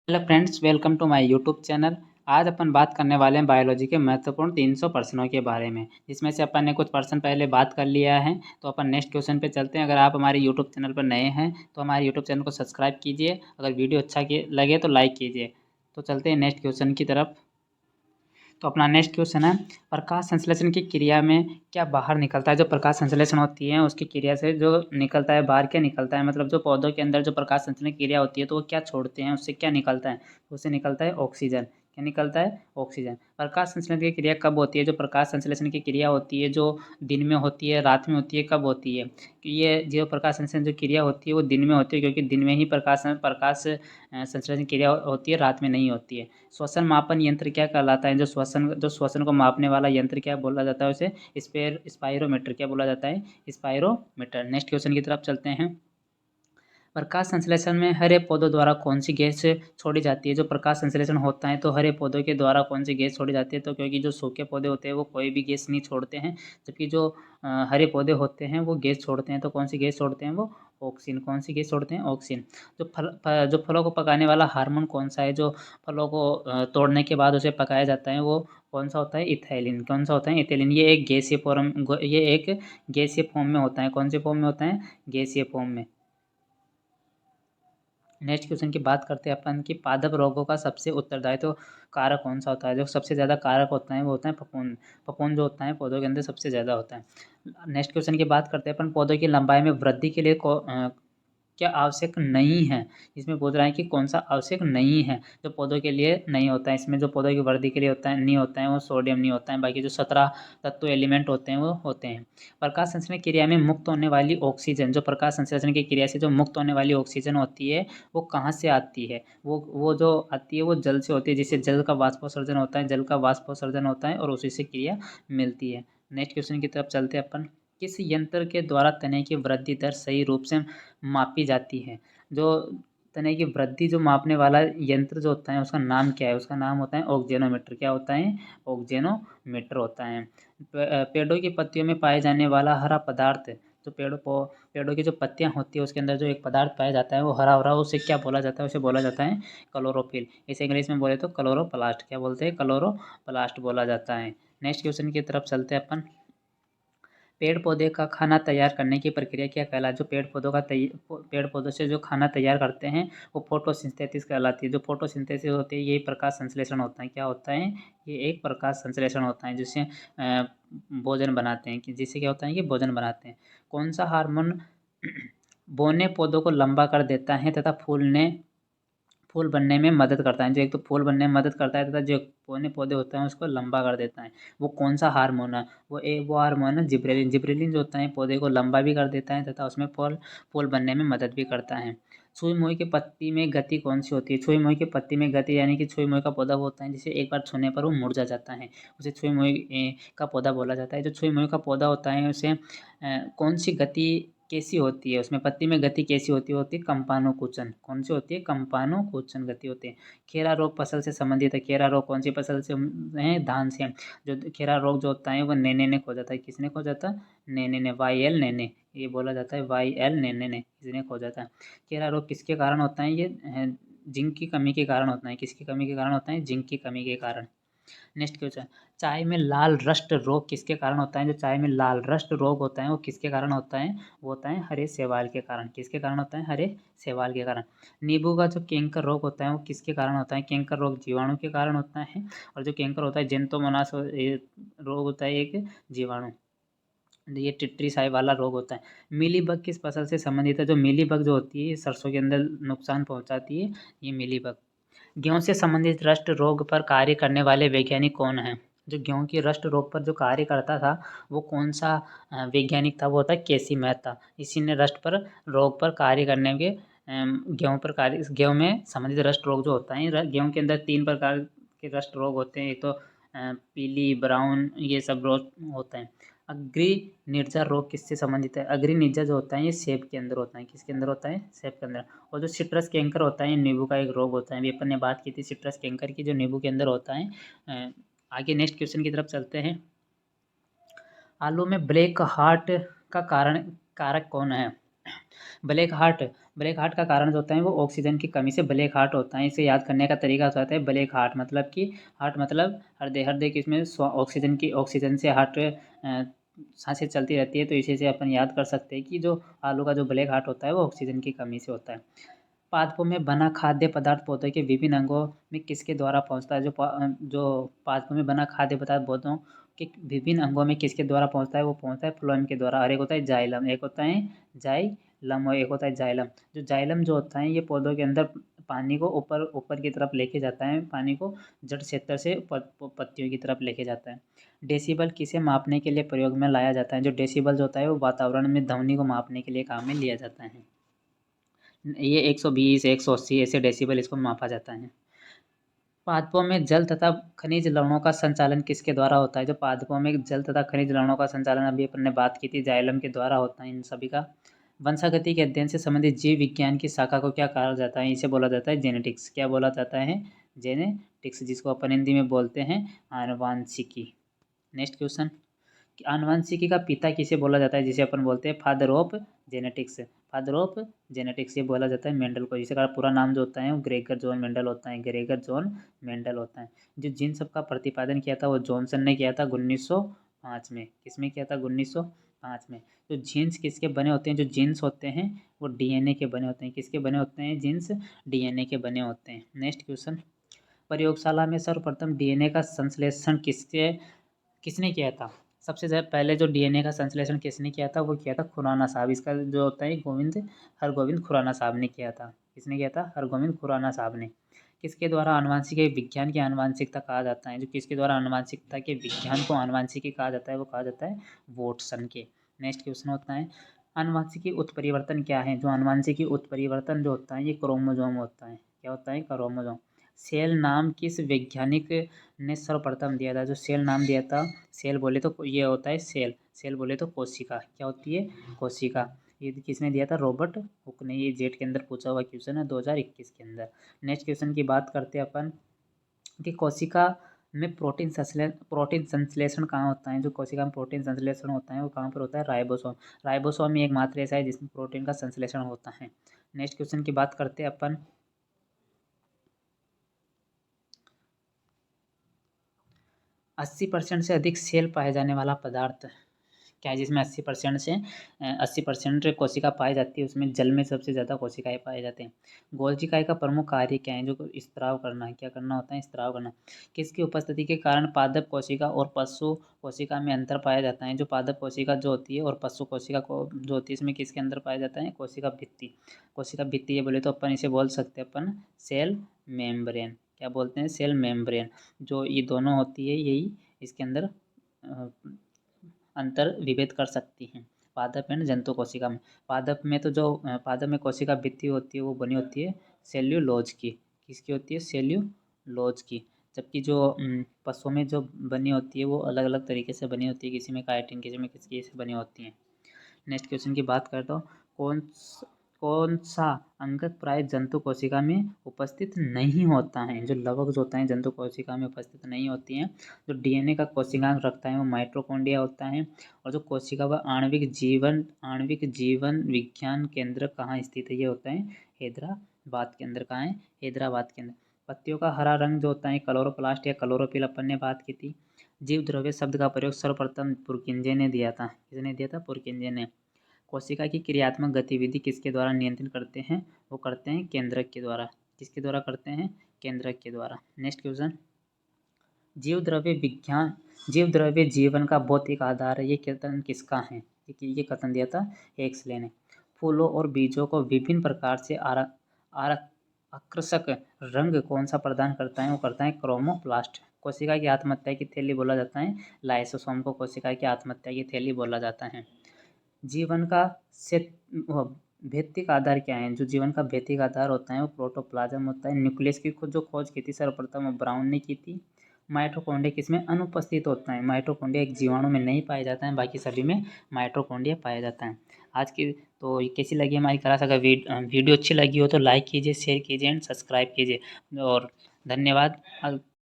Hello friends, welcome to my YouTube channel. आज अपन बात करने वाले हैं बायोलॉजी के महत्वपूर्ण 300 प्रश्नों के बारे में, जिसमें से अपन ने कुछ प्रश्न पहले बात कर लिया है। तो अपन नेक्स्ट क्वेश्चन पे चलते हैं। अगर आप हमारे यूट्यूब चैनल पर नए हैं तो हमारे यूट्यूब चैनल को सब्सक्राइब कीजिए। अगर वीडियो अच्छा लगे तो लाइक कीजिए। तो चलते हैं नेक्स्ट क्वेश्चन की तरफ। तो अपना नेक्स्ट क्वेश्चन है, प्रकाश संश्लेषण की क्रिया में क्या बाहर निकलता है। जो प्रकाश संश्लेषण होती है उसकी क्रिया से जो निकलता है, बाहर क्या निकलता है, मतलब जो पौधों के अंदर जो प्रकाश संश्लेषण की क्रिया होती है तो वो क्या छोड़ते हैं, उससे क्या निकलता है। तो उससे निकलता है ऑक्सीजन। क्या निकलता है? ऑक्सीजन। प्रकाश संश्लेषण की क्रिया कब होती है? जो प्रकाश संश्लेषण की क्रिया होती है जो दिन में होती है, रात में होती है, कब होती है? कि ये जो प्रकाश संश्लेषण जो क्रिया होती है वो दिन में होती है, क्योंकि दिन में ही प्रकाश प्रकाश संश्लेषण क्रिया होती है, रात में नहीं होती है। श्वसन मापन यंत्र क्या कहलाता है? जो श्वसन को मापने वाला यंत्र क्या बोला जाता है? उसे स्पायरोमीटर क्या बोला जाता है? स्पायरोमीटर। नेक्स्ट क्वेश्चन की तरफ चलते हैं। प्रकाश संश्लेषण में हरे पौधों द्वारा कौन सी गैस छोड़ी जाती है? जो प्रकाश संश्लेषण होता है तो हरे पौधों के द्वारा कौन सी गैस छोड़ी जाती है? तो क्योंकि जो सूखे पौधे होते हैं वो कोई भी गैस नहीं छोड़ते हैं, जबकि जो हरे पौधे होते हैं वो गैस छोड़ते हैं। तो कौन सी गैस छोड़ते हैं? वो ऑक्सीजन। कौन सी गैस छोड़ते हैं? ऑक्सीजन। जो फलों को पकाने वाला हार्मोन कौन सा है? जो फलों को तोड़ने के बाद उसे पकाया जाता है वो कौन सा होता है? इथाइलिन। कौन सा होता है? इथाइलिन। ये एक गैसीय फॉर्म में होता है। कौन से फॉर्म में होता है? गैसीय फॉर्म में। नेक्स्ट क्वेश्चन की बात करते हैं अपन कि पादप रोगों का सबसे उत्तरदायी तो कारक कौन सा होता है? जो सबसे ज़्यादा कारक होता है वो होता है फफूंद। फफूंद जो होता है पौधों के अंदर सबसे ज़्यादा होता है। नेक्स्ट क्वेश्चन की बात करते हैं अपन, पौधों की लंबाई में वृद्धि के लिए क्या आवश्यक नहीं है? इसमें बोल रहा है कि कौन सा आवश्यक नहीं है जो पौधों के लिए नहीं होता है। इसमें जो पौधों की वृद्धि के लिए होता है नहीं होता है वो सोडियम नहीं होता है, बाकी जो 17 तत्व एलिमेंट होते हैं वो होते हैं। प्रकाश संश्लेषण क्रिया में मुक्त होने वाली ऑक्सीजन, जो प्रकाश संश्लेषण की क्रिया से जो मुक्त होने वाली ऑक्सीजन होती है वो कहाँ से आती है? वो जो आती है वो जल से होती है, जिससे जल का वाष्पोत्सर्जन होता है। जल का वाष्पोत्सर्जन होता है और उसी से क्रिया मिलती है। नेक्स्ट क्वेश्चन की तरफ चलते हैं अपन। किस यंत्र के द्वारा तने की वृद्धि दर सही रूप से मापी जाती है? जो तने की वृद्धि जो मापने वाला यंत्र जो होता है उसका नाम क्या है? उसका नाम होता है ऑक्जेनोमीटर। क्या होता है? ऑक्जेनोमीटर होता है। पेड़ों की पत्तियों में पाए जाने वाला हरा पदार्थ, जो पेड़ों की जो पत्तियां होती है उसके अंदर जो एक पदार्थ पाया जाता है वो हरा हरा, उसे क्या बोला जाता है? उसे बोला जाता है क्लोरोफिल। इसे इंग्लिश में बोले तो क्लोरोप्लास्ट। क्या बोलते हैं? क्लोरोप्लास्ट बोला जाता है। नेक्स्ट क्वेश्चन की तरफ चलते हैं अपन। पेड़ पौधे का खाना तैयार करने की प्रक्रिया क्या कहलाती है? जो पेड़ पौधों से जो खाना तैयार करते हैं वो फोटोसिंथेसिस कहलाती है। जो फोटोसिंथेसिस होती है यही प्रकाश संश्लेषण होता है। क्या होता है? ये एक प्रकाश संश्लेषण होता है जिससे भोजन बनाते हैं, कि जिससे क्या होता है कि भोजन बनाते हैं। कौन सा हार्मोन बोने पौधों को लंबा कर देता है तथा फूल बनने में मदद करता है? जो एक तो फूल बनने में मदद करता है तथा जो पौने पौधे होते हैं उसको लंबा कर देता है, वो कौन सा हार्मोन है? वो हार्मोन है जिब्रेलिन। जिब्रेलिन जो होता है पौधे को लंबा भी कर देता है तथा उसमें फूल फूल बनने में मदद भी करता है। छुई मुई की पत्ती में गति कौन सी होती है? छुई मुई की पत्ती में गति यानी कि छुई मुई का पौधा वो होता है जिसे एक बार छूने पर वो मुरझा जाता है, उसे छुई मुई का पौधा बोला जाता है। जो छुई मुई का पौधा होता है उसे कौन सी गति कैसी होती है? उसमें पत्ती में गति कैसी होती है कंपानुकुचन। कौन सी होती है? कंपानुकुचन गति होती है। खेरा रोग फसल से संबंधित है। खेरा रोग कौन सी फसल से है? धान से। जो खेरा रोग जो होता है वो नेने ने खो जाता है। किसने खो जाता है? नेने ने। YL नेने, ये बोला जाता है YL नेने ने, इसने खो जाता है। खेरा रोग किसके कारण होता है? ये जिंक की कमी के कारण होता है। किसकी कमी के कारण होता है? जिंक की कमी के कारण। नेक्स्ट क्वेश्चन, चाय में लाल रस्ट रोग किसके कारण होता है? जो चाय में लाल रस्ट रोग होता है वो किसके कारण होता है? वो होता है हरे शैवाल के कारण। किसके कारण होता है? हरे शैवाल के कारण। नींबू का जो कैंकर रोग होता है वो किसके कारण होता है? कैंकर रोग जीवाणु के कारण होता है। और जो कैंकर होता है जेंतोमोनास रोग होता है एक जीवाणु, ये टिट्री साई वाला रोग होता है। मीलीबग किस फसल से संबंधित है? जो मीलीबग जो होती है सरसों के अंदर नुकसान पहुंचाती है, ये मीलीबग। गेहूँ से संबंधित रस्ट रोग पर कार्य करने वाले वैज्ञानिक कौन हैं? जो गेहूँ की रस्ट रोग पर जो कार्य करता था वो कौन सा वैज्ञानिक था? वो होता है केसी मेहता। इसी ने रस्ट पर रोग पर कार्य करने के गेहूँ पर कार्य गेहूँ में संबंधित रस्ट रोग जो होता है, गेहूँ के अंदर 3 प्रकार के रस्ट रोग होते हैं। एक तो पीली, ब्राउन, ये सब रोग होते हैं। अग्नि निर्जा रोग किससे संबंधित है? अग्नि निर्जा जो होता है ये सेब के अंदर होता है। किसके अंदर होता है? सेब के अंदर। और जो सिट्रस कैंकर होता है ये नींबू का एक रोग होता है। अभी अपन ने बात की थी सिट्रस कैंकर की, जो नींबू के अंदर होता है। आगे नेक्स्ट क्वेश्चन की तरफ चलते हैं। आलू में ब्लैक हार्ट का कारक कौन है? ब्लैक ब्लैक हार्ट का कारण जो होता है वो ऑक्सीजन की कमी से ब्लैक हार्ट होता है। इसे याद करने का तरीका होता है ब्लैक हार्ट मतलब कि हार्ट मतलब हृदय, हृदय की इसमें ऑक्सीजन से हार्ट सांसें चलती रहती है, तो इसी से अपन याद कर सकते हैं कि जो आलू का जो ब्लैक हार्ट होता है वो ऑक्सीजन की कमी से होता है। पादपों में बना खाद्य पदार्थ पौधे के विभिन्न अंगों में किसके द्वारा पहुंचता है? जो पादपों में बना खाद्य पदार्थ पौधों के विभिन्न अंगों में किसके द्वारा पहुंचता है? वो पहुंचता है फ्लोएम के द्वारा। और एक होता है जाइलम, एक होता है जाइलम और एक होता है जाइलम। जो जाइलम जो होता है ये पौधों के अंदर पानी को ऊपर ऊपर की तरफ लेके जाता है, पानी को जड़ क्षेत्र से पत्तियों की तरफ लेके जाता है। डेसिबल किसे मापने के लिए प्रयोग में लाया जाता है? जो डेसिबल जो होता है वो वातावरण में ध्वनि को मापने के लिए काम में लिया जाता है। ये 120 180 ऐसे डेसिबल इसको मापा जाता है। पादपों में जल तथा खनिज लवणों का संचालन किसके द्वारा होता है? जो पादपों में जल तथा खनिज लवणों का संचालन अभी अपन ने बात की थी जाइलम के द्वारा होता है इन सभी का। वंशागति के अध्ययन से संबंधित जीव विज्ञान की शाखा को क्या कहा जाता है? इसे बोला जाता है जेनेटिक्स। क्या बोला जाता है? जेनेटिक्स, जिसको अपन हिंदी में बोलते हैं आनुवांशिकी। नेक्स्ट क्वेश्चन, कि आनुवंशिकी का पिता किसे बोला जाता है? जिसे अपन बोलते हैं father of genetics. Father of genetics ये बोला जाता है मेंडल को, जिसका पूरा नाम जो होता है वो ग्रेगर जॉन मेंडल होता है। ग्रेगर जॉन मेंडल होता है। जो जीन सब का प्रतिपादन किया था वो जॉनसन ने किया था 1905 में। किसमें किया था? 1905 में। जो जीन्स किसके बने होते हैं? जो जीन्स होते हैं वो डीएनए के बने होते हैं। किसके बने होते हैं? जीन्स डीएनए के बने होते हैं। नेक्स्ट क्वेश्चन, प्रयोगशाला में सर्वप्रथम डीएनए का संश्लेषण किसने किया था? सबसे ज़्यादा पहले जो डीएनए का संश्लेषण किसने किया था? वो किया था खुराना साहब। इसका जो होता है हरगोविंद खुराना साहब ने किया था। किसने किया था? हरगोविंद खुराना साहब ने। किसके द्वारा आनुवंशिक विज्ञान की आनुवंशिकता कहा जाता है? जो किसके द्वारा आनुवंशिकता के विज्ञान को आनुवंशिकी कहा जाता है वो कहा जाता है वॉटसन के। नेक्स्ट क्वेश्चन होता है आनुवंशिकी उत्परिवर्तन क्या है? जो आनुवंशिकी उत्परिवर्तन जो होता है ये क्रोमोजोम होता है। क्या होता है? क्रोमोजोम। सेल नाम किस वैज्ञानिक ने सर्वप्रथम दिया था? जो सेल नाम दिया था, सेल बोले तो ये होता है सेल बोले तो कोशिका। क्या होती है? कोशिका। ये किसने दिया था? रॉबर्ट हुक ने। ये जेट के अंदर पूछा हुआ क्वेश्चन है 2021 के अंदर। नेक्स्ट क्वेश्चन की बात करते हैं अपन कि कोशिका में प्रोटीन संश्लेषण कहाँ होता है? जो कोशिका में प्रोटीन संश्लेषण होता है वो कहाँ पर होता है? राइबोसोम। राइबोसोम ही एकमात्र ऐसा है जिसमें प्रोटीन का संश्लेषण होता है। नेक्स्ट क्वेश्चन की बात करते हैं अपन 80% से अधिक सेल पाए जाने वाला पदार्थ क्या है? जिसमें 80% कोशिका पाई जाती है उसमें जल में सबसे ज़्यादा कोशिकाएं पाए जाते हैं। गोल्जिकाई का प्रमुख कार्य क्या है? जो स्त्राव करना है। क्या करना होता है? स्त्राव करना। किसकी उपस्थिति के कारण पादप कोशिका और पशु कोशिका में अंतर पाया जाता है? जो पादप कोशिका जो होती है और पशु कोशिका को जो होती है इसमें किसके अंदर पाया जाता है? कोशिका भित्ति। कोशिका भित्ति ये बोले तो अपन इसे बोल सकते हैं अपन सेल मेम्ब्रेन। क्या बोलते हैं? Cell membrane. जो ये दोनों होती है यही इसके अंदर अंतर विभेद कर सकती हैं पादप एंड जंतु कोशिका में। पादप में तो जो पादप में कोशिका भित्ति होती है वो बनी होती है सेल्यूलोज की। किसकी होती है? सेल्यूलोज की। जबकि जो पशुओं में जो बनी होती है वो अलग अलग तरीके से बनी होती है। किसी में काइटिन, किसी में किसी से बनी होती हैं। नेक्स्ट क्वेश्चन की बात करता हूँ कौन सा अंगक प्राय जंतु कोशिका में उपस्थित नहीं होता है? जो लवक जो होता है जंतु कोशिका में उपस्थित नहीं होती हैं। जो डीएनए का कोशिकांग रखता है वो माइटोकॉन्ड्रिया होता है। और जो कोशिका व आणविक जीवन विज्ञान केंद्र कहाँ स्थित है? ये होता है हैदराबाद के अंदर। कहाँ है? हैदराबाद के अंदर। पत्तियों का हरा रंग जो होता है क्लोरोप्लास्ट या क्लोरोफिल अपन ने बात की थी। जीव द्रव्य शब्द का प्रयोग सर्वप्रथम पुरकिंजे ने दिया था। किसने दिया था? पुरकिंजे ने। कोशिका की क्रियात्मक गतिविधि किसके द्वारा नियंत्रित करते हैं? वो करते हैं केंद्रक के द्वारा। किसके द्वारा करते हैं? केंद्रक के द्वारा। नेक्स्ट क्वेश्चन, जीव द्रव्य जीवन का भौतिक आधार है। ये कथन किसका है? ये कथन दिया था एक्सले ने। फूलों और बीजों को विभिन्न प्रकार से आकर्षक रंग कौन सा प्रदान करता है? वो करता है क्रोमोप्लास्ट। कोशिका की आत्महत्या की थैली बोला जाता है लाइसोसोम को। कोशिका की आत्महत्या की थैली बोला जाता है। जीवन का से भौतिक आधार क्या है? जो जीवन का भौतिक आधार होता है वो प्रोटोप्लाज्म होता है। न्यूक्लियस की जो खोज की थी सर्वप्रथम वो ब्राउन ने की थी। माइटोकॉन्ड्रिया किसमें अनुपस्थित होता है? माइटोकॉन्ड्रिया एक जीवाणु में नहीं पाया जाता है, बाकी सभी में माइटोकॉन्ड्रिया पाया जाता है। आज की तो ये कैसी लगी हमारी क्लास? अगर वीडियो अच्छी लगी हो तो लाइक कीजिए, शेयर कीजिए एंड सब्सक्राइब कीजिए और धन्यवाद।